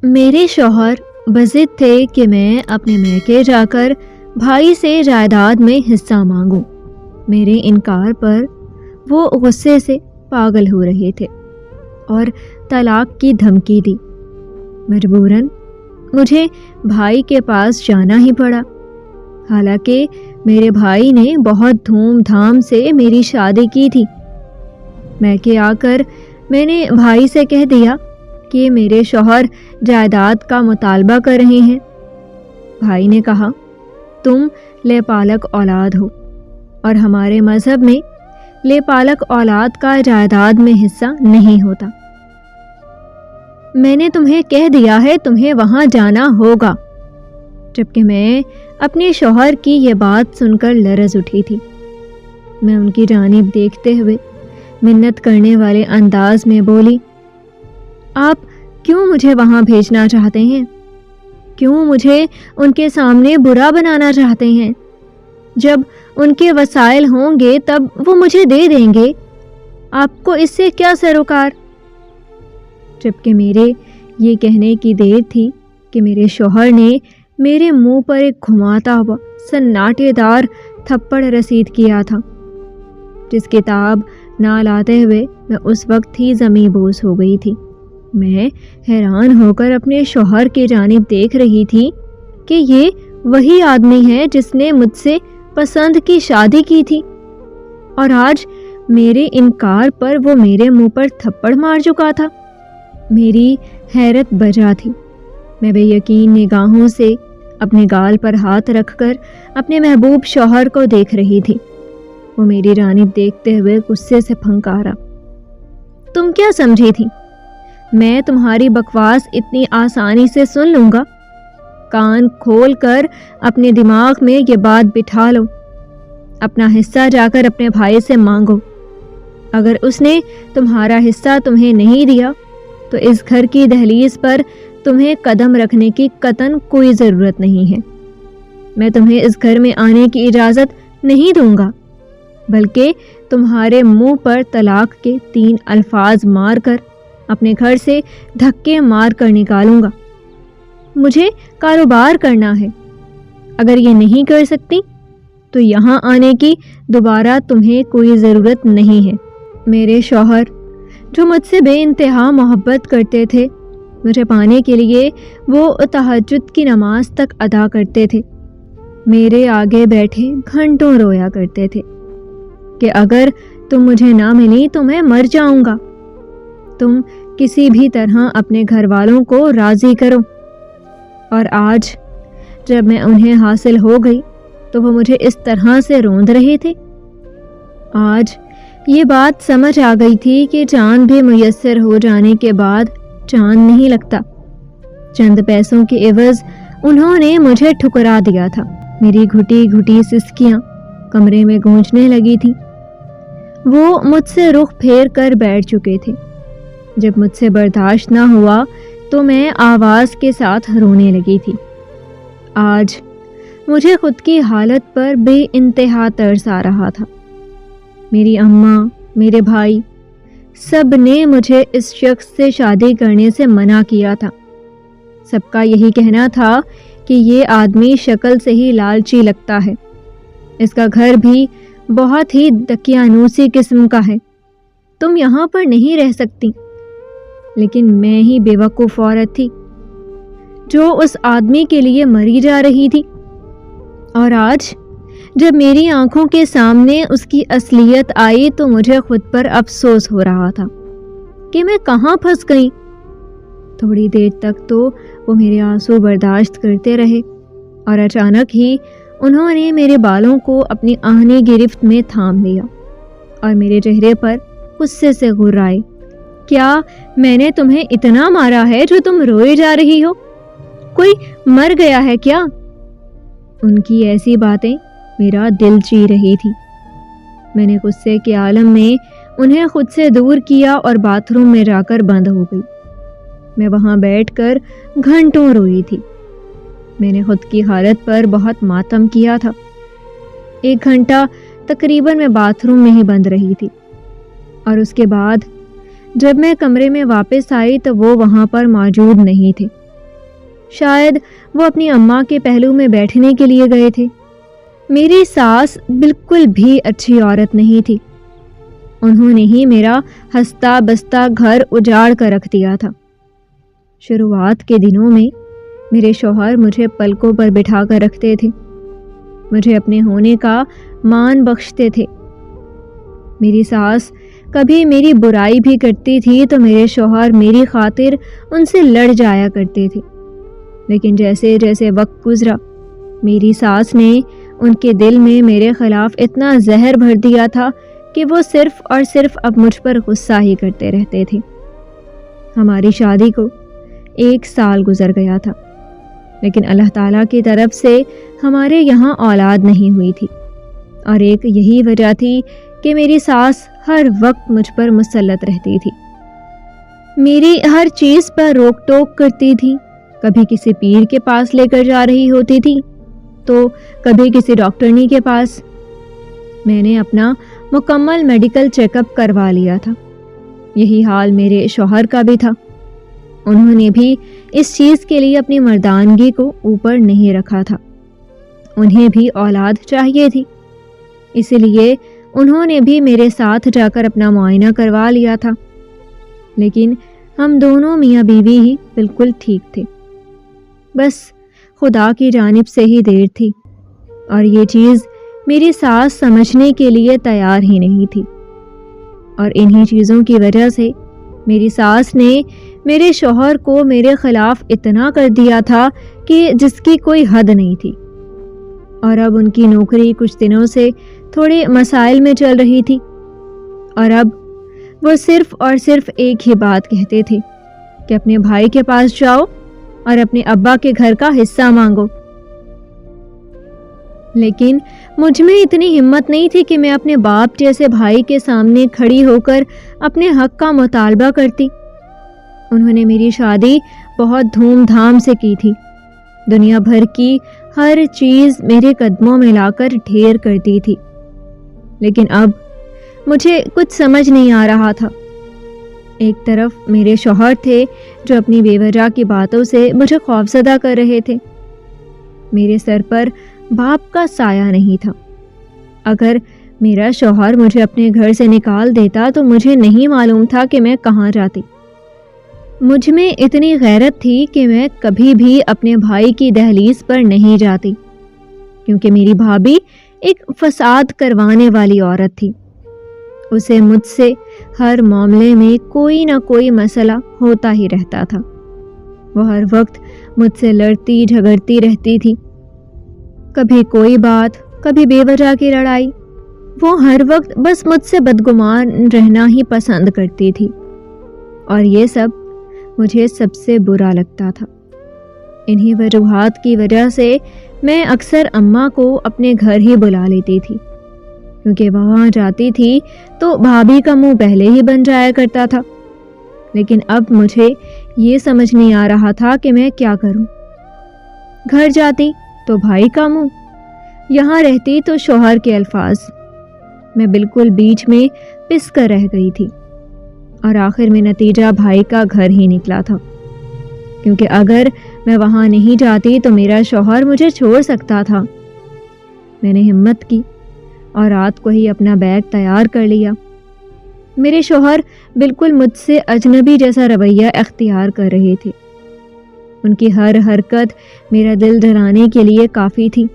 میرے شوہر بضد تھے کہ میں اپنے میکے جا کر بھائی سے جائیداد میں حصہ مانگوں۔ میرے انکار پر وہ غصے سے پاگل ہو رہے تھے اور طلاق کی دھمکی دی۔ مجبوراً مجھے بھائی کے پاس جانا ہی پڑا، حالانکہ میرے بھائی نے بہت دھوم دھام سے میری شادی کی تھی۔ میکے آ کر میں نے بھائی سے کہہ دیا کہ میرے شوہر جائیداد کا مطالبہ کر رہے ہیں۔ بھائی نے کہا، تم لے پالک اولاد ہو اور ہمارے مذہب میں لے پالک اولاد کا جائیداد میں حصہ نہیں ہوتا۔ میں نے تمہیں کہہ دیا ہے تمہیں وہاں جانا ہوگا، جبکہ میں اپنے شوہر کی یہ بات سن کر لرز اٹھی تھی۔ میں ان کی جانب دیکھتے ہوئے منت کرنے والے انداز میں بولی، آپ کیوں مجھے وہاں بھیجنا چاہتے ہیں؟ کیوں مجھے ان کے سامنے برا بنانا چاہتے ہیں؟ جب ان کے وسائل ہوں گے تب وہ مجھے دے دیں گے، آپ کو اس سے کیا سروکار؟ جبکہ میرے یہ کہنے کی دیر تھی کہ میرے شوہر نے میرے منہ پر ایک گھماتا ہوا سناٹے دار تھپڑ رسید کیا تھا، جس کتاب نہ لاتے ہوئے میں اس وقت ہی زمیں بوس ہو گئی تھی۔ میں حیران ہو کر اپنے شوہر کی جانب دیکھ رہی تھی کہ یہ وہی آدمی ہے جس نے مجھ سے پسند کی شادی کی تھی، اور آج میرے انکار پر وہ میرے منہ پر تھپڑ مار چکا تھا۔ میری حیرت بجا تھی۔ میں بے یقین نگاہوں سے اپنے گال پر ہاتھ رکھ کر اپنے محبوب شوہر کو دیکھ رہی تھی۔ وہ میری جانب دیکھتے ہوئے غصے سے پھنکارا، تم کیا سمجھی تھی میں تمہاری بکواس اتنی آسانی سے سن لوں گا؟ کان کھول کر اپنے دماغ میں یہ بات بٹھا لو، اپنا حصہ جا کر اپنے بھائی سے مانگو۔ اگر اس نے تمہارا حصہ تمہیں نہیں دیا تو اس گھر کی دہلیز پر تمہیں قدم رکھنے کی قطعاً کوئی ضرورت نہیں ہے۔ میں تمہیں اس گھر میں آنے کی اجازت نہیں دوں گا، بلکہ تمہارے منہ پر طلاق کے 3 الفاظ مار کر اپنے گھر سے دھکے مار کر نکالوں گا۔ مجھے کاروبار کرنا ہے، اگر یہ نہیں کر سکتی تو یہاں آنے کی دوبارہ تمہیں کوئی ضرورت نہیں ہے۔ میرے شوہر جو مجھ سے بے انتہا محبت کرتے تھے، مجھے پانے کے لیے وہ تہجد کی نماز تک ادا کرتے تھے، میرے آگے بیٹھے گھنٹوں رویا کرتے تھے کہ اگر تم مجھے نہ ملی تو میں مر جاؤں گا، تم کسی بھی طرح اپنے گھر والوں کو راضی کرو۔ اور آج جب میں انہیں حاصل ہو گئی تو وہ مجھے اس طرح سے روند رہے تھے۔ آج یہ بات سمجھ آ گئی تھی کہ چاند بھی میسر ہو جانے کے بعد چاند نہیں لگتا۔ چند پیسوں کے عوض انہوں نے مجھے ٹھکرا دیا تھا۔ میری گھٹی گھٹی سسکیاں کمرے میں گونجنے لگی تھی۔ وہ مجھ سے رخ پھیر کر بیٹھ چکے تھے۔ جب مجھ سے برداشت نہ ہوا تو میں آواز کے ساتھ رونے لگی تھی۔ آج مجھے خود کی حالت پر بے انتہا ترس آ رہا تھا۔ میری اماں، میرے بھائی، سب نے مجھے اس شخص سے شادی کرنے سے منع کیا تھا۔ سب کا یہی کہنا تھا کہ یہ آدمی شکل سے ہی لالچی لگتا ہے، اس کا گھر بھی بہت ہی دقیانوسی قسم کا ہے، تم یہاں پر نہیں رہ سکتی۔ لیکن میں ہی بیوقوف عورت تھی جو اس آدمی کے لیے مری جا رہی تھی، اور آج جب میری آنکھوں کے سامنے اس کی اصلیت آئی تو مجھے خود پر افسوس ہو رہا تھا کہ میں کہاں پھنس گئی۔ تھوڑی دیر تک تو وہ میرے آنسو برداشت کرتے رہے، اور اچانک ہی انہوں نے میرے بالوں کو اپنی آہنی گرفت میں تھام لیا اور میرے چہرے پر غصے سے غرائے، کیا میں نے تمہیں اتنا مارا ہے جو تم روئے جا رہی ہو؟ کوئی مر گیا ہے کیا؟ ان کی ایسی باتیں میرا دل چیر رہی تھی۔ میں نے غصے کے عالم میں انہیں خود سے دور کیا اور باتھ روم میں جا کر بند ہو گئی۔ میں وہاں بیٹھ کر گھنٹوں روئی تھی۔ میں نے خود کی حالت پر بہت ماتم کیا تھا۔ 1 گھنٹہ تقریباً میں باتھ روم میں ہی بند رہی تھی، اور اس کے بعد جب میں کمرے میں واپس آئی تو وہ وہاں پر موجود نہیں تھے۔ شاید وہ اپنی اماں کے پہلو میں بیٹھنے کے لیے گئے تھے۔ میری ساس بالکل بھی اچھی عورت نہیں تھی۔ انہوں نے ہی میرا ہنستا بستا گھر اجاڑ کر رکھ دیا تھا۔ شروعات کے دنوں میں میرے شوہر مجھے پلکوں پر بٹھا کر رکھتے تھے، مجھے اپنے ہونے کا مان بخشتے تھے۔ میری ساس کبھی میری برائی بھی کرتی تھی تو میرے شوہر میری خاطر ان سے لڑ جایا کرتے تھے، لیکن جیسے جیسے وقت گزرا میری ساس نے ان کے دل میں میرے خلاف اتنا زہر بھر دیا تھا کہ وہ صرف اور صرف اب مجھ پر غصہ ہی کرتے رہتے تھے۔ ہماری شادی کو 1 سال گزر گیا تھا، لیکن اللہ تعالیٰ کی طرف سے ہمارے یہاں اولاد نہیں ہوئی تھی، اور ایک یہی وجہ تھی کہ میری ساس ہر وقت مجھ پر مسلط رہتی تھی، میری ہر چیز پر روک ٹوک کرتی تھی۔ کبھی کسی پیر کے پاس لے کر جا رہی ہوتی تھی تو کبھی کسی ڈاکٹرنی کے پاس۔ میں نے اپنا مکمل میڈیکل چیک اپ کروا لیا تھا، یہی حال میرے شوہر کا بھی تھا۔ انہوں نے بھی اس چیز کے لیے اپنی مردانگی کو اوپر نہیں رکھا تھا، انہیں بھی اولاد چاہیے تھی، اسی لیے انہوں نے بھی میرے ساتھ جا کر اپنا معائنہ کروا لیا تھا۔ لیکن ہم دونوں میاں بیوی ہی بالکل ٹھیک تھے، بس خدا کی جانب سے ہی دیر تھی، اور یہ چیز میری ساس سمجھنے کے لیے تیار ہی نہیں تھی، اور انہی چیزوں کی وجہ سے میری ساس نے میرے شوہر کو میرے خلاف اتنا کر دیا تھا کہ جس کی کوئی حد نہیں تھی۔ اور اب ان کی نوکری کچھ دنوں سے تھوڑے مسائل میں چل رہی تھی، اور اب وہ صرف اور صرف ایک ہی بات کہتے تھے کہ اپنے بھائی کے پاس جاؤ اور اپنے ابا کے گھر کا حصہ مانگو۔ لیکن مجھ میں اتنی ہمت نہیں تھی کہ میں اپنے باپ جیسے بھائی کے سامنے کھڑی ہو کر اپنے حق کا مطالبہ کرتی۔ انہوں نے میری شادی بہت دھوم دھام سے کی تھی، دنیا بھر کی ہر چیز میرے قدموں میں لا کر ڈھیر کرتی تھی، لیکن اب مجھے کچھ سمجھ نہیں آ رہا تھا۔ ایک طرف میرے شوہر تھے جو اپنی بے وجہ کی باتوں سے مجھے خوفزدہ کر رہے تھے، میرے سر پر باپ کا سایہ نہیں تھا۔ اگر میرا شوہر مجھے اپنے گھر سے نکال دیتا تو مجھے نہیں معلوم تھا کہ میں کہاں جاتی۔ مجھ میں اتنی غیرت تھی کہ میں کبھی بھی اپنے بھائی کی دہلیز پر نہیں جاتی، کیونکہ میری بھابھی ایک فساد کروانے والی عورت تھی۔ اسے مجھ سے ہر معاملے میں کوئی نہ کوئی مسئلہ ہوتا ہی رہتا تھا، وہ ہر وقت مجھ سے لڑتی جھگڑتی رہتی تھی، کبھی کوئی بات، کبھی بے وجہ کی لڑائی۔ وہ ہر وقت بس مجھ سے بدگمان رہنا ہی پسند کرتی تھی، اور یہ سب مجھے سب سے برا لگتا تھا۔ انہی وجوہات کی وجہ سے میں اکثر اماں کو اپنے گھر ہی بلا لیتی تھی، کیونکہ وہاں جاتی تھی تو بھابھی کا منہ پہلے ہی بن جایا کرتا تھا۔ لیکن اب مجھے یہ سمجھ نہیں آ رہا تھا کہ میں کیا کروں۔ گھر جاتی تو بھائی کا منہ، یہاں رہتی تو شوہر کے الفاظ، میں بالکل بیچ میں پس کر رہ گئی تھی، اور آخر میں نتیجہ بھائی کا گھر ہی نکلا تھا، کیونکہ اگر میں وہاں نہیں جاتی تو میرا شوہر مجھے چھوڑ سکتا تھا۔ میں نے ہمت کی اور رات کو ہی اپنا بیگ تیار کر لیا۔ میرے شوہر بالکل مجھ سے اجنبی جیسا رویہ اختیار کر رہے تھے، ان کی ہر حرکت میرا دل جلانے کے لیے کافی تھی۔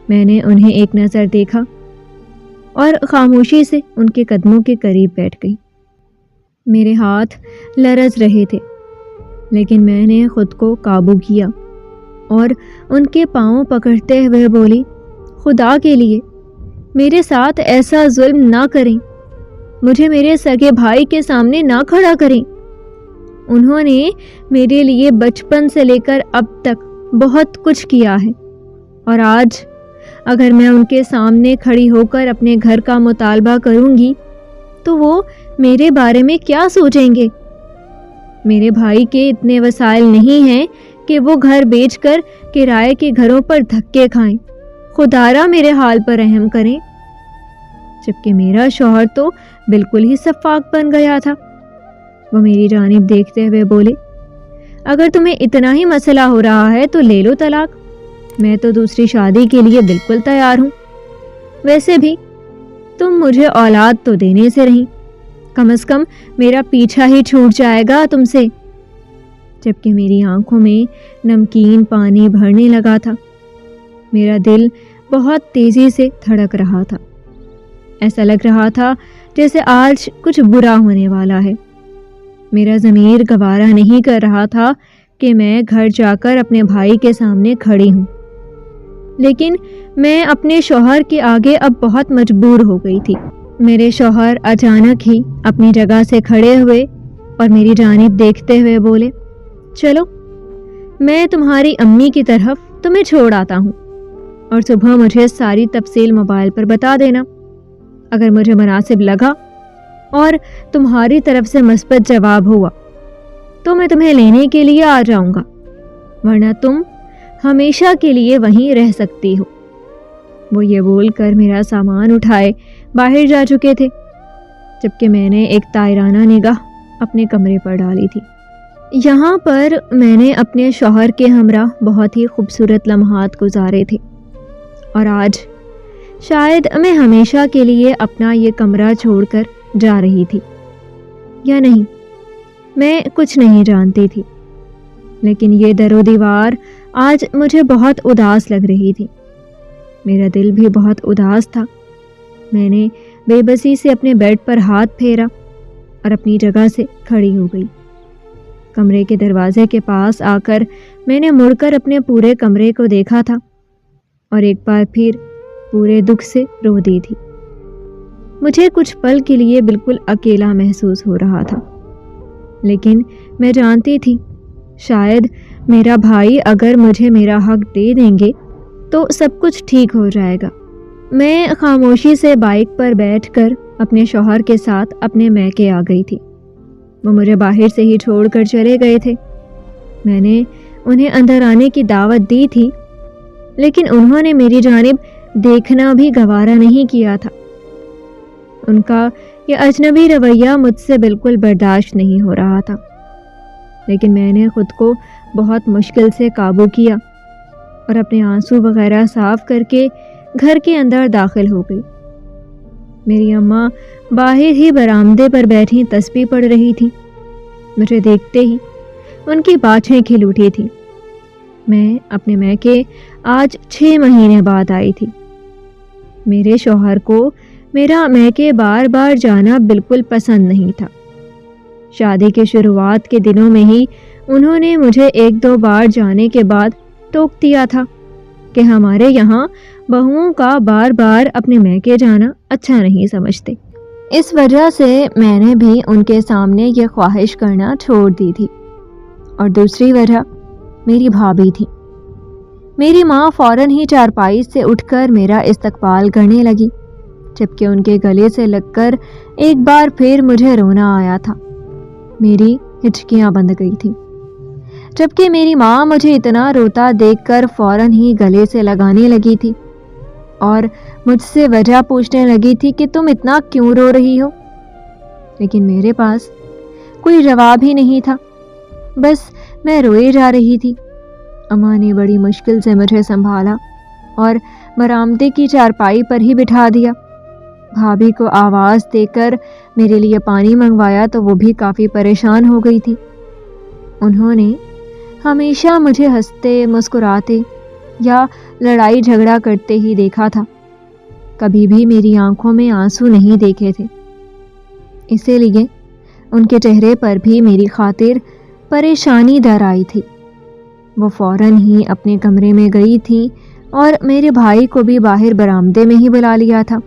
میں نے انہیں ایک نظر دیکھا اور خاموشی سے ان کے قدموں کے قریب بیٹھ گئی۔ میرے ہاتھ لرز رہے تھے، لیکن میں نے خود کو قابو کیا اور ان کے پاؤں پکڑتے ہوئے بولی، خدا کے لیے میرے ساتھ ایسا ظلم نہ کریں، مجھے میرے سگے بھائی کے سامنے نہ کھڑا کریں۔ انہوں نے میرے لیے بچپن سے لے کر اب تک بہت کچھ کیا ہے، اور آج اگر میں ان کے سامنے کھڑی ہو کر اپنے گھر کا مطالبہ کروں گی تو وہ میرے بارے میں کیا سوچیں گے؟ میرے بھائی کے اتنے وسائل نہیں ہیں کہ وہ گھر بیچ کر کرائے کے گھروں پر دھکے کھائیں، خدارا میرے حال پر رحم کریں۔ جبکہ میرا شوہر تو بالکل ہی سفاک بن گیا تھا۔ وہ میری جانب دیکھتے ہوئے بولے، اگر تمہیں اتنا ہی مسئلہ ہو رہا ہے تو لے لو طلاق، میں تو دوسری شادی کے لیے بالکل تیار ہوں۔ ویسے بھی تم مجھے اولاد تو دینے سے رہیں، کم از کم میرا پیچھا ہی چھوٹ جائے گا تم سے۔ جبکہ میری آنکھوں میں نمکین پانی بھرنے لگا تھا، میرا دل بہت تیزی سے دھڑک رہا تھا، ایسا لگ رہا تھا جیسے آج کچھ برا ہونے والا ہے۔ میرا ضمیر گوارا نہیں کر رہا تھا کہ میں گھر جا کر اپنے بھائی کے سامنے کھڑی ہوں، لیکن میں اپنے شوہر کے آگے اب بہت مجبور ہو گئی تھی۔ میرے شوہر اچانک ہی اپنی جگہ سے کھڑے ہوئے اور میری جانب دیکھتے ہوئے بولے، چلو میں تمہاری امی کی طرف تمہیں چھوڑ آتا ہوں، اور صبح مجھے ساری تفصیل موبائل پر بتا دینا۔ اگر مجھے مناسب لگا اور تمہاری طرف سے مثبت جواب ہوا تو میں تمہیں لینے کے لیے آ جاؤں گا، ورنہ تم ہمیشہ کے لیے وہیں رہ سکتی ہو۔ وہ یہ بول کر میرا سامان اٹھائے باہر جا چکے تھے، جبکہ میں نے ایک طائرانہ نگاہ اپنے کمرے پر ڈالی تھی۔ یہاں پر میں نے اپنے شوہر کے ہمراہ بہت ہی خوبصورت لمحات گزارے تھے، اور آج شاید میں ہمیشہ کے لیے اپنا یہ کمرہ چھوڑ کر جا رہی تھی یا نہیں، میں کچھ نہیں جانتی تھی، لیکن یہ در و دیوار آج مجھے بہت اداس لگ رہی تھی۔ میرا دل بھی بہت اداس تھا۔ میں نے بے بسی سے اپنے بیڈ پر ہاتھ پھیرا اور اپنی جگہ سے کھڑی ہو گئی۔ کمرے کے دروازے کے پاس آ کر میں نے مڑ کر اپنے پورے کمرے کو دیکھا تھا، اور ایک بار پھر پورے دکھ سے رو دی تھی۔ مجھے کچھ پل کے لیے بالکل اکیلا محسوس ہو رہا تھا، لیکن میں جانتی تھی شاید میرا بھائی اگر مجھے میرا حق دے دیں گے تو سب کچھ ٹھیک ہو جائے گا۔ میں خاموشی سے بائک پر بیٹھ کر اپنے شوہر کے ساتھ اپنے میکے آ گئی تھی۔ وہ مجھے باہر سے ہی چھوڑ کر چلے گئے تھے۔ میں نے انہیں اندر آنے کی دعوت دی تھی، لیکن انہوں نے میری جانب دیکھنا بھی گوارا نہیں کیا تھا۔ ان کا یہ اجنبی رویہ مجھ سے بالکل برداشت نہیں ہو رہا تھا، لیکن میں نے خود کو بہت مشکل سے قابو کیا اور اپنے آنسو وغیرہ صاف کر کے گھر کے اندر داخل ہو گئی۔ میری اماں باہر ہی برآمدے پر بیٹھی تسبیح پڑھ رہی تھی۔ مجھے دیکھتے ہی ان کی بانچیں کھل اٹھی تھی۔ میں اپنے میکے آج 6 مہینے بعد آئی تھی۔ میرے شوہر کو میرا میکے بار بار جانا بالکل پسند نہیں تھا۔ شادی کے شروعات کے دنوں میں ہی انہوں نے مجھے 1-2 بار جانے کے بعد ٹوک دیا تھا کہ ہمارے یہاں بہوؤں کا بار بار اپنے میکے جانا اچھا نہیں سمجھتے۔ اس وجہ سے میں نے بھی ان کے سامنے یہ خواہش کرنا چھوڑ دی تھی۔ اور دوسری وجہ میری بھابھی تھی۔ میری ماں فوراً ہی چارپائی سے اٹھ کر میرا استقبال کرنے لگی، جبکہ ان کے گلے سے لگ کر ایک بار پھر مجھے رونا آیا تھا۔ میری ہچکیاں بندھ گئی تھی، جبکہ میری ماں مجھے اتنا روتا دیکھ کر فوراً ہی گلے سے لگانے لگی تھی اور مجھ سے وجہ پوچھنے لگی تھی کہ تم اتنا کیوں رو رہی ہو؟ لیکن میرے پاس کوئی جواب ہی نہیں تھا، بس میں روئے جا رہی تھی۔ اماں نے بڑی مشکل سے مجھے سنبھالا اور برآمدے کی چارپائی پر ہی بٹھا دیا۔ بھابھی کو آواز دے کر میرے لیے پانی منگوایا تو وہ بھی کافی پریشان ہو گئی تھی۔ انہوں نے ہمیشہ مجھے ہنستے مسکراتے یا لڑائی جھگڑا کرتے ہی دیکھا تھا، کبھی بھی میری آنکھوں میں آنسو نہیں دیکھے تھے، اسی لیے ان کے چہرے پر بھی میری خاطر پریشانی در آئی تھی۔ وہ فوراً ہی اپنے کمرے میں گئی تھی اور میرے بھائی کو بھی باہر برآمدے میں ہی بلا لیا تھا۔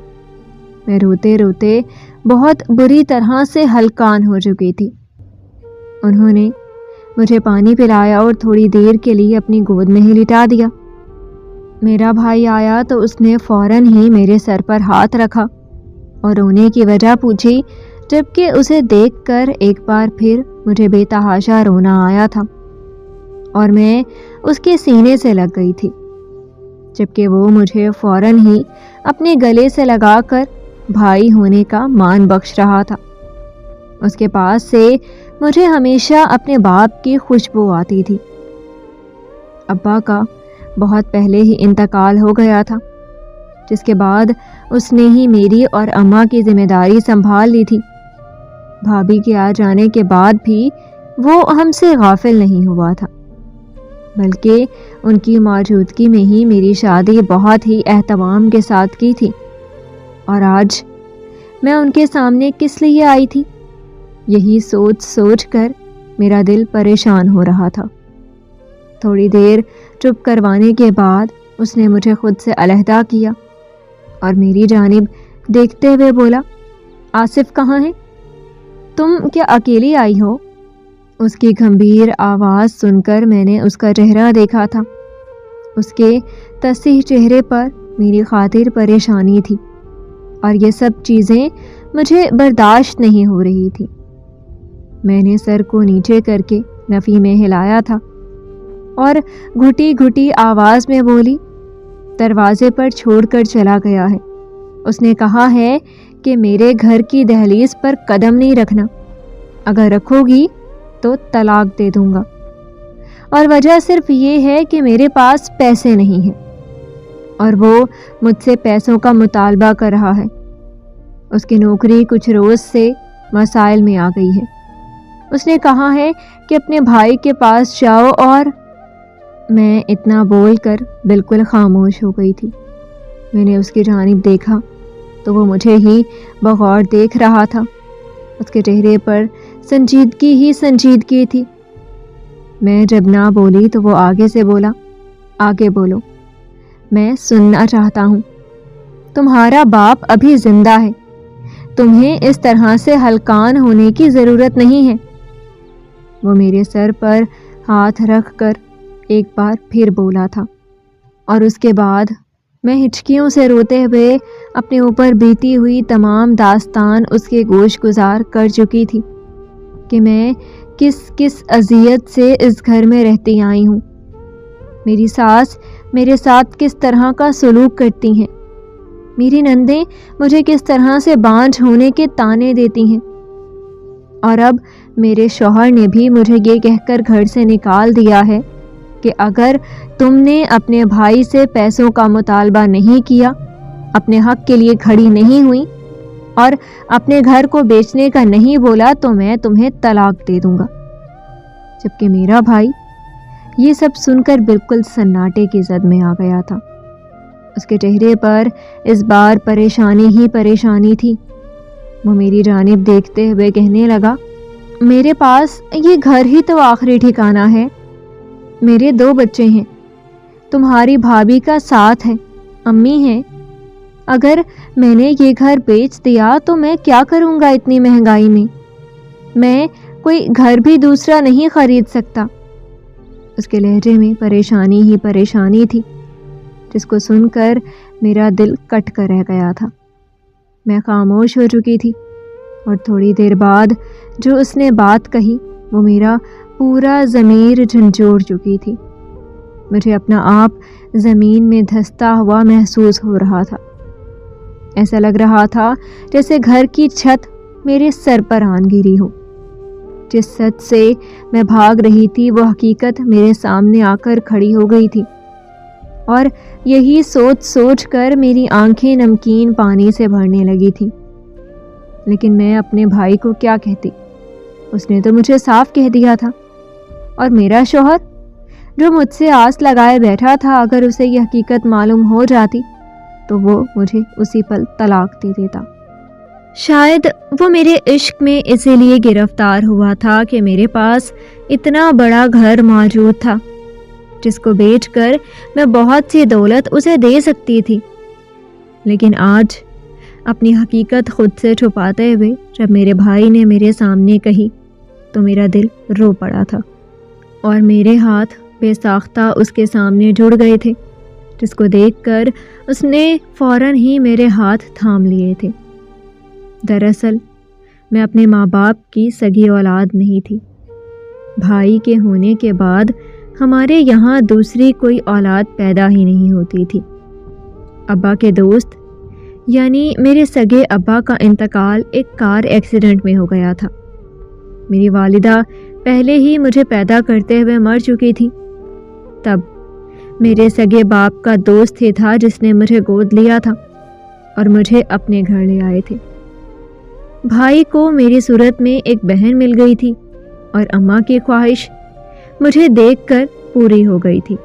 میں روتے روتے بہت بری طرح سے ہلکان ہو چکی تھی۔ انہوں نے مجھے پانی پلایا اور تھوڑی دیر کے لیے اپنی گود میں ہی لٹا دیا۔ میرا بھائی آیا تو اس نے فوراً ہی میرے سر پر ہاتھ رکھا اور رونے کی وجہ پوچھی، جبکہ اسے دیکھ کر ایک بار پھر مجھے بے تحاشا رونا آیا تھا اور میں اس کے سینے سے لگ گئی تھی، جبکہ وہ مجھے فوراً ہی اپنے گلے سے لگا کر بھائی ہونے کا مان بخش رہا تھا۔ اس کے پاس سے مجھے ہمیشہ اپنے باپ کی خوشبو آتی تھی۔ ابا کا بہت پہلے ہی انتقال ہو گیا تھا، جس کے بعد اس نے ہی میری اور اماں کی ذمہ داری سنبھال لی تھی۔ بھابھی کے آ جانے کے بعد بھی وہ ہم سے غافل نہیں ہوا تھا، بلکہ ان کی موجودگی میں ہی میری شادی بہت ہی اہتمام کے ساتھ کی تھی۔ اور آج میں ان کے سامنے کس لیے آئی تھی، یہی سوچ سوچ کر میرا دل پریشان ہو رہا تھا۔ تھوڑی دیر چپ کروانے کے بعد اس نے مجھے خود سے علیحدہ کیا اور میری جانب دیکھتے ہوئے بولا، آصف کہاں ہے؟ تم کیا اکیلی آئی ہو؟ اس کی گمبھیر آواز سن کر میں نے اس کا چہرہ دیکھا تھا۔ اس کے تصحیح چہرے پر میری خاطر پریشانی تھی، اور یہ سب چیزیں مجھے برداشت نہیں ہو رہی تھی۔ میں نے سر کو نیچے کر کے نفی میں ہلایا تھا اور گھٹی گھٹی آواز میں بولی، دروازے پر چھوڑ کر چلا گیا ہے۔ اس نے کہا ہے کہ میرے گھر کی دہلیز پر قدم نہیں رکھنا، اگر رکھو گی تو طلاق دے دوں گا، اور وجہ صرف یہ ہے کہ میرے پاس پیسے نہیں ہیں، اور وہ مجھ سے پیسوں کا مطالبہ کر رہا ہے۔ اس کی نوکری کچھ روز سے مسائل میں آ گئی ہے۔ اس نے کہا ہے کہ اپنے بھائی کے پاس جاؤ، اور میں اتنا بول کر بالکل خاموش ہو گئی تھی۔ میں نے اس کی جانب دیکھا تو وہ مجھے ہی بغور دیکھ رہا تھا۔ اس کے چہرے پر سنجیدگی ہی سنجیدگی تھی۔ میں جب نہ بولی تو وہ آگے سے بولا، آگے بولو، میں سننا چاہتا ہوں۔ تمہارا باپ ابھی زندہ ہے، تمہیں اس طرح سے ہلکان ہونے کی ضرورت نہیں ہے۔ وہ میرے سر پر ہاتھ رکھ کر ایک بار پھر بولا تھا، اور اس کے بعد میں ہچکیوں سے روتے ہوئے اپنے اوپر بیتی ہوئی تمام داستان اس کے گوش گزار کر چکی تھی کہ میں کس کس اذیت سے اس گھر میں رہتی آئی ہوں، میری ساس میرے ساتھ کس طرح کا سلوک کرتی ہیں، میری نندیں مجھے کس طرح سے بانجھ ہونے کے طعنے دیتی ہیں، اور اب میرے شوہر نے بھی مجھے یہ کہہ کر گھر سے نکال دیا ہے کہ اگر تم نے اپنے بھائی سے پیسوں کا مطالبہ نہیں کیا، اپنے حق کے لیے کھڑی نہیں ہوئی، اور اپنے گھر کو بیچنے کا نہیں بولا، تو میں تمہیں طلاق دے دوں گا۔ جبکہ میرا بھائی یہ سب سن کر بالکل سناٹے کی زد میں آ گیا تھا۔ اس کے چہرے پر اس بار پریشانی ہی پریشانی تھی۔ وہ میری جانب دیکھتے ہوئے کہنے لگا، میرے پاس یہ گھر ہی تو آخری ٹھکانہ ہے، میرے 2 بچے ہیں، تمہاری بھابھی کا ساتھ ہے، امی ہیں، اگر میں نے یہ گھر بیچ دیا تو میں کیا کروں گا اتنی مہنگائی میں کوئی گھر بھی دوسرا نہیں خرید سکتا۔ اس کے لہجے میں پریشانی ہی پریشانی تھی، جس کو سن کر میرا دل کٹ کر رہ گیا تھا۔ میں خاموش ہو چکی تھی، اور تھوڑی دیر بعد جو اس نے بات کہی وہ میرا پورا ضمیر جھنجھوڑ چکی تھی۔ مجھے اپنا آپ زمین میں دھستا ہوا محسوس ہو رہا تھا۔ ایسا لگ رہا تھا جیسے گھر کی چھت میرے سر پر آن گری ہو۔ جس سچ سے میں بھاگ رہی تھی وہ حقیقت میرے سامنے آ کر کھڑی ہو گئی تھی، اور یہی سوچ سوچ کر میری آنکھیں نمکین پانی سے بھرنے لگی تھی۔ لیکن میں اپنے بھائی کو کیا کہتی؟ اس نے تو مجھے صاف کہہ دیا تھا، اور میرا شوہر جو مجھ سے آس لگائے بیٹھا تھا، اگر اسے یہ حقیقت معلوم ہو جاتی تو وہ مجھے اسی پل طلاق دے دیتا۔ شاید وہ میرے عشق میں اسی لیے گرفتار ہوا تھا کہ میرے پاس اتنا بڑا گھر موجود تھا، جس کو بیچ کر میں بہت سی دولت اسے دے سکتی تھی۔ لیکن آج اپنی حقیقت خود سے چھپاتے ہوئے جب میرے بھائی نے میرے سامنے کہی تو میرا دل رو پڑا تھا، اور میرے ہاتھ بے ساختہ اس کے سامنے جڑ گئے تھے، جس کو دیکھ کر اس نے فوراً ہی میرے ہاتھ تھام لیے تھے۔ دراصل میں اپنے ماں باپ کی سگی اولاد نہیں تھی۔ بھائی کے ہونے کے بعد ہمارے یہاں دوسری کوئی اولاد پیدا ہی نہیں ہوتی تھی۔ ابا کے دوست یعنی میرے سگے ابا کا انتقال ایک کار ایکسیڈنٹ میں ہو گیا تھا۔ میری والدہ پہلے ہی مجھے پیدا کرتے ہوئے مر چکی تھی۔ تب میرے سگے باپ کا دوست ہی تھا جس نے مجھے گود لیا تھا اور مجھے اپنے گھر لے آئے تھے۔ بھائی کو میری صورت میں ایک بہن مل گئی تھی اور اماں کی خواہش مجھے دیکھ کر پوری ہو گئی تھی۔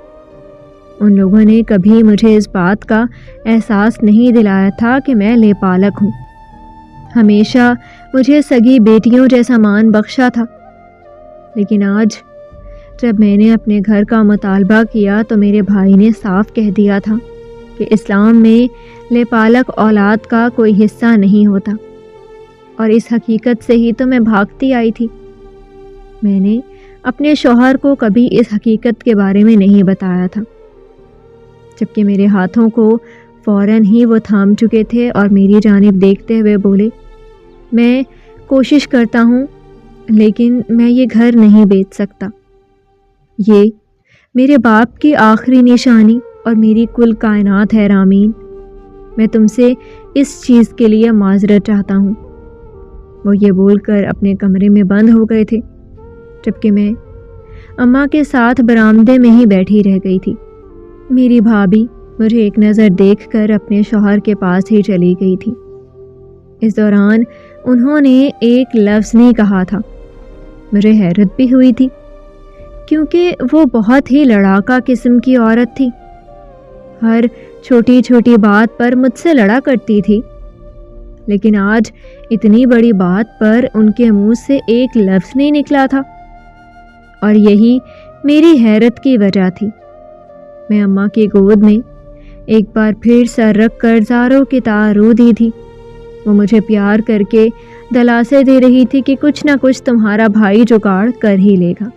ان لوگوں نے کبھی مجھے اس بات کا احساس نہیں دلایا تھا کہ میں لیپالک ہوں۔ ہمیشہ مجھے سگی بیٹیوں جیسا مان بخشا تھا، لیکن آج جب میں نے اپنے گھر کا مطالبہ کیا تو میرے بھائی نے صاف کہہ دیا تھا کہ اسلام میں لیپالک اولاد کا کوئی حصہ نہیں ہوتا، اور اس حقیقت سے ہی تو میں بھاگتی آئی تھی۔ میں نے اپنے شوہر کو کبھی اس حقیقت کے بارے میں نہیں بتایا تھا، جبکہ میرے ہاتھوں کو فوراً ہی وہ تھام چکے تھے اور میری جانب دیکھتے ہوئے بولے، میں کوشش کرتا ہوں لیکن میں یہ گھر نہیں بیچ سکتا۔ یہ میرے باپ کی آخری نشانی اور میری کل کائنات ہے رامین۔ میں تم سے اس چیز کے لیے معذرت چاہتا ہوں۔ وہ یہ بول کر اپنے کمرے میں بند ہو گئے تھے، جبکہ میں اماں کے ساتھ برآمدے میں ہی بیٹھی رہ گئی تھی۔ میری بھابھی مجھے ایک نظر دیکھ کر اپنے شوہر کے پاس ہی چلی گئی تھی۔ اس دوران انہوں نے ایک لفظ نہیں کہا تھا۔ مجھے حیرت بھی ہوئی تھی، کیونکہ وہ بہت ہی لڑاکا قسم کی عورت تھی۔ ہر چھوٹی چھوٹی بات پر مجھ سے لڑا کرتی تھی، لیکن آج اتنی بڑی بات پر ان کے منہ سے ایک لفظ نہیں نکلا تھا، اور یہی میری حیرت کی وجہ تھی۔ میں اماں کی گود میں ایک بار پھر سر رکھ کر زاروں کی طرح رو دی تھی۔ وہ مجھے پیار کر کے دلاسے دے رہی تھی کہ کچھ نہ کچھ تمہارا بھائی جگاڑ کر ہی لے گا،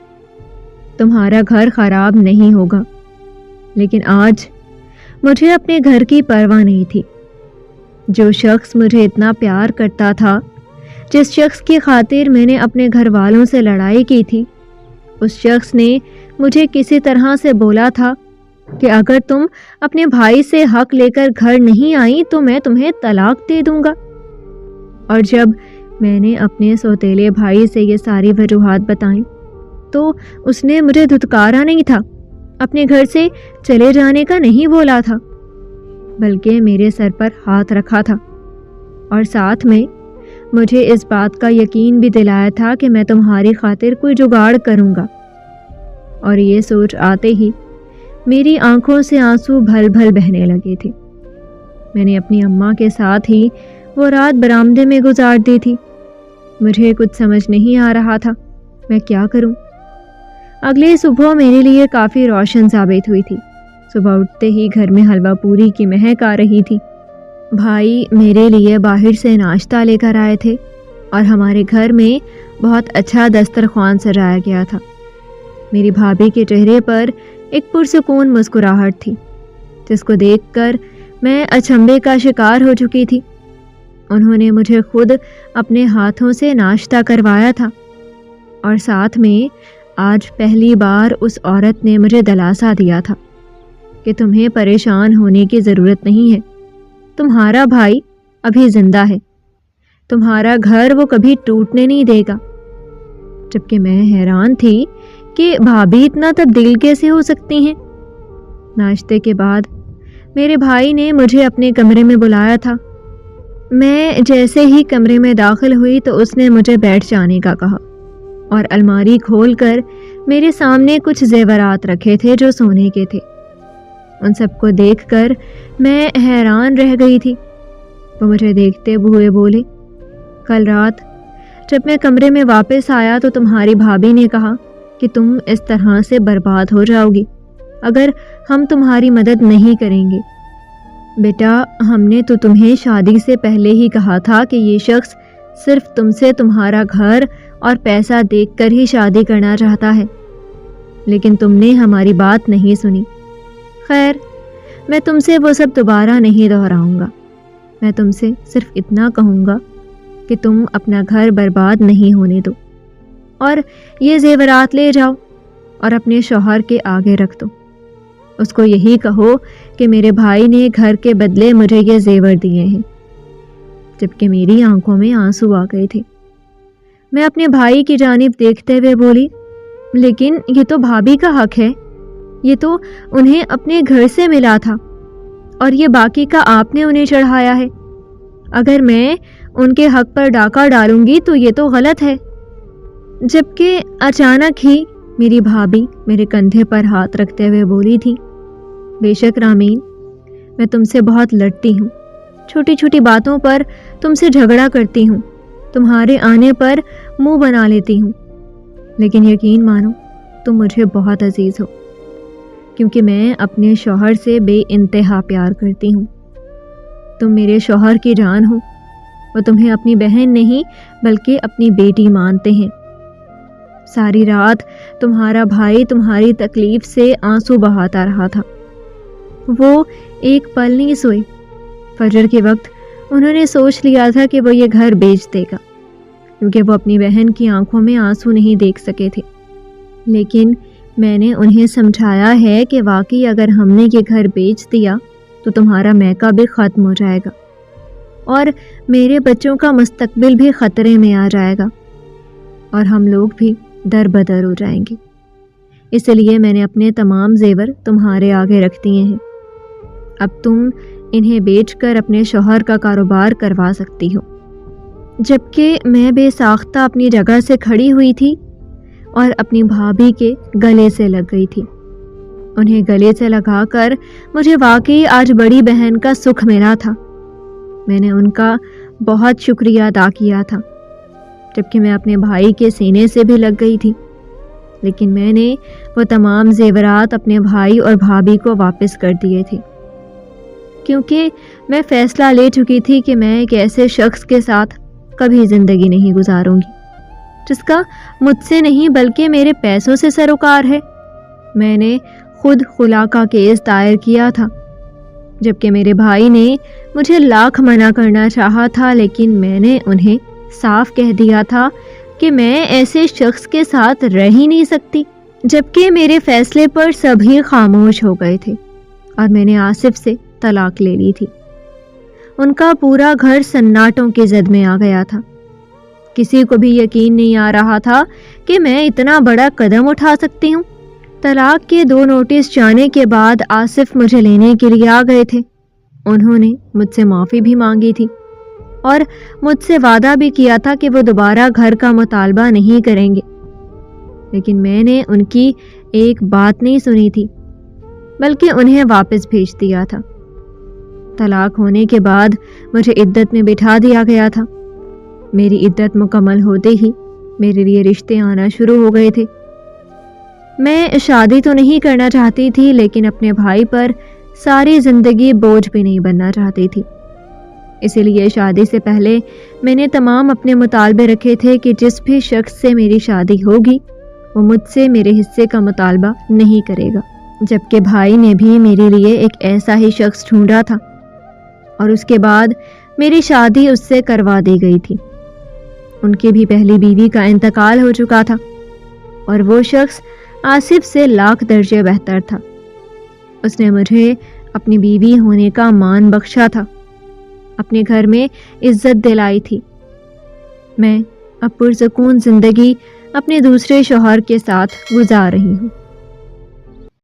تمہارا گھر خراب نہیں ہوگا۔ لیکن آج مجھے اپنے گھر کی پرواہ نہیں تھی۔ جو شخص مجھے اتنا پیار کرتا تھا، جس شخص کی خاطر میں نے اپنے گھر والوں سے لڑائی کی تھی، اس شخص نے مجھے کسی طرح سے بولا تھا کہ اگر تم اپنے بھائی سے حق لے کر گھر نہیں آئی تو میں تمہیں طلاق دے دوں گا۔ اور جب میں نے اپنے سوتیلے بھائی سے یہ ساری وجوہات بتائیں تو اس نے مجھے دھتکارا نہیں تھا، اپنے گھر سے چلے جانے کا نہیں بولا تھا، بلکہ میرے سر پر ہاتھ رکھا تھا، اور ساتھ میں مجھے اس بات کا یقین بھی دلایا تھا کہ میں تمہاری خاطر کوئی جگاڑ کروں گا۔ اور یہ سوچ آتے ہی میری آنکھوں سے آنسو بھل بھل بہنے لگے تھے۔ میں نے اپنی اماں کے ساتھ ہی وہ رات برآمدے میں گزار دی تھی۔ مجھے کچھ سمجھ نہیں آ رہا تھا میں کیا کروں۔ اگلی صبح میرے لیے کافی روشن ثابت ہوئی تھی۔ صبح اٹھتے ہی گھر میں حلوہ پوری کی مہک آ رہی تھی۔ بھائی میرے لیے باہر سے ناشتہ لے کر آئے تھے اور ہمارے گھر میں بہت اچھا دسترخوان سجایا گیا تھا۔ میری بھابھی کے چہرے پر ایک پرسکون مسکراہٹ تھی، جس کو دیکھ کر میں اچنبھے کا شکار ہو چکی تھی۔ انہوں نے مجھے خود اپنے ہاتھوں سے ناشتہ کروایا تھا، اور ساتھ میں آج پہلی بار اس عورت نے مجھے دلاسا دیا تھا کہ تمہیں پریشان ہونے کی ضرورت نہیں ہے، تمہارا بھائی ابھی زندہ ہے، تمہارا گھر وہ کبھی ٹوٹنے نہیں دے گا۔ جبکہ میں حیران تھی کہ بھابھی اتنا تبدیل کیسے ہو سکتی ہیں۔ ناشتے کے بعد میرے بھائی نے مجھے اپنے کمرے میں بلایا تھا۔ میں جیسے ہی کمرے میں داخل ہوئی تو اس نے مجھے بیٹھ جانے کا کہا، اور الماری کھول کر میرے سامنے کچھ زیورات رکھے تھے جو سونے کے تھے۔ ان سب کو دیکھ کر میں حیران رہ گئی تھی۔ وہ مجھے دیکھتے ہوئے بولے، کل رات جب میں کمرے میں واپس آیا تو تمہاری بھابھی نے کہا کہ تم اس طرح سے برباد ہو جاؤ گی اگر ہم تمہاری مدد نہیں کریں گے۔ بیٹا، ہم نے تو تمہیں شادی سے پہلے ہی کہا تھا کہ یہ شخص صرف تم سے تمہارا گھر اور پیسہ دیکھ کر ہی شادی کرنا چاہتا ہے، لیکن تم نے ہماری بات نہیں سنی۔ خیر، میں تم سے وہ سب دوبارہ نہیں دہراؤں گا۔ میں تم سے صرف اتنا کہوں گا کہ تم اپنا گھر برباد نہیں ہونے دو، اور یہ زیورات لے جاؤ اور اپنے شوہر کے آگے رکھ دو۔ اس کو یہی کہو کہ میرے بھائی نے گھر کے بدلے مجھے یہ زیور دیے ہیں۔ جبکہ میری آنکھوں میں آنسو آ گئے تھے۔ میں اپنے بھائی کی جانب دیکھتے ہوئے بولی، لیکن یہ تو بھابھی کا حق ہے، یہ تو انہیں اپنے گھر سے ملا تھا اور یہ باقی کا آپ نے انہیں چڑھایا ہے۔ اگر میں ان کے حق پر ڈاکہ ڈالوں گی تو یہ تو غلط ہے۔ جبکہ اچانک ہی میری بھابھی میرے کندھے پر ہاتھ رکھتے ہوئے بولی تھی، بے شک رامین، میں تم سے بہت لڑتی ہوں، چھوٹی چھوٹی باتوں پر تم سے جھگڑا کرتی ہوں، تمہارے آنے پر منہ بنا لیتی ہوں، لیکن یقین مانو تم مجھے بہت عزیز ہو، کیونکہ میں اپنے شوہر سے بے انتہا پیار کرتی ہوں۔ تم میرے شوہر کی جان ہو، وہ تمہیں اپنی بہن نہیں بلکہ اپنی بیٹی مانتے ہیں۔ ساری رات تمہارا بھائی تمہاری تکلیف سے آنسو بہاتا رہا تھا، وہ ایک پل نہیں سوئے۔ فجر کے وقت انہوں نے سوچ لیا تھا کہ وہ یہ گھر بیچ دے گا، کیونکہ وہ اپنی بہن کی آنکھوں میں آنسو نہیں دیکھ سکے تھے، لیکن میں نے انہیں سمجھایا ہے کہ واقعی اگر ہم نے یہ گھر بیچ دیا تو تمہارا میکہ بھی ختم ہو جائے گا اور میرے بچوں کا مستقبل بھی خطرے میں آ جائے گا اور ہم لوگ بھی در بدر ہو جائیں گے۔ اس لیے میں نے اپنے تمام زیور تمہارے آگے رکھ دیے ہیں، اب تم انہیں بیچ کر اپنے شوہر کا کاروبار کروا سکتی ہو۔ جبکہ میں بے ساختہ اپنی جگہ سے کھڑی ہوئی تھی اور اپنی بھابھی کے گلے سے لگ گئی تھی۔ انہیں گلے سے لگا کر مجھے واقعی آج بڑی بہن کا سکھ ملا تھا۔ میں نے ان کا بہت شکریہ ادا کیا تھا، جبکہ میں اپنے بھائی کے سینے سے بھی لگ گئی تھی، لیکن میں نے وہ تمام زیورات اپنے بھائی اور بھابھی کو واپس کر دیے تھے، کیونکہ میں فیصلہ لے چکی تھی کہ میں ایک ایسے شخص کے ساتھ کبھی زندگی نہیں گزاروں گی جس کا مجھ سے نہیں بلکہ میرے پیسوں سے سروکار ہے۔ میں نے خود خلا کا کیس دائر کیا تھا، جبکہ میرے بھائی نے مجھے لاکھ منع کرنا چاہا تھا، لیکن میں نے انہیں صاف کہہ دیا تھا کہ میں ایسے شخص کے ساتھ رہ ہی نہیں سکتی، جبکہ میرے فیصلے پر سبھی خاموش ہو گئے تھے اور میں نے آصف سے طلاق لے لی تھی۔ ان کا پورا گھر سناٹوں کی زد میں آ گیا تھا، کسی کو بھی یقین نہیں آ رہا تھا کہ میں اتنا بڑا قدم اٹھا سکتی ہوں۔ طلاق کے 2 نوٹس جانے کے بعد آصف مجھے لینے کے لیے آ گئے تھے۔ انہوں نے مجھ سے معافی بھی مانگی تھی اور مجھ سے وعدہ بھی کیا تھا کہ وہ دوبارہ گھر کا مطالبہ نہیں کریں گے، لیکن میں نے ان کی ایک بات نہیں سنی تھی بلکہ انہیں واپس بھیج دیا تھا۔ طلاق ہونے کے بعد مجھے عدت میں بٹھا دیا گیا تھا۔ میری عدت مکمل ہوتے ہی میرے لیے رشتے آنا شروع ہو گئے تھے۔ میں شادی تو نہیں کرنا چاہتی تھی، لیکن اپنے بھائی پر ساری زندگی بوجھ بھی نہیں بننا چاہتی تھی، اسی لیے شادی سے پہلے میں نے تمام اپنے مطالبے رکھے تھے کہ جس بھی شخص سے میری شادی ہوگی وہ مجھ سے میرے حصے کا مطالبہ نہیں کرے گا، جبکہ بھائی نے بھی میرے لیے ایک ایسا ہی شخص ڈھونڈا تھا اور اس کے بعد میری شادی اس سے کروا دی گئی تھی۔ ان کی بھی پہلی بیوی کا انتقال ہو چکا تھا اور وہ شخص آصف سے لاکھ درجے بہتر تھا۔ اس نے مجھے اپنی بیوی ہونے کا مان بخشا تھا، اپنے گھر میں عزت دلائی تھی۔ میں اب پرسکون زندگی اپنے دوسرے شوہر کے ساتھ گزار رہی ہوں۔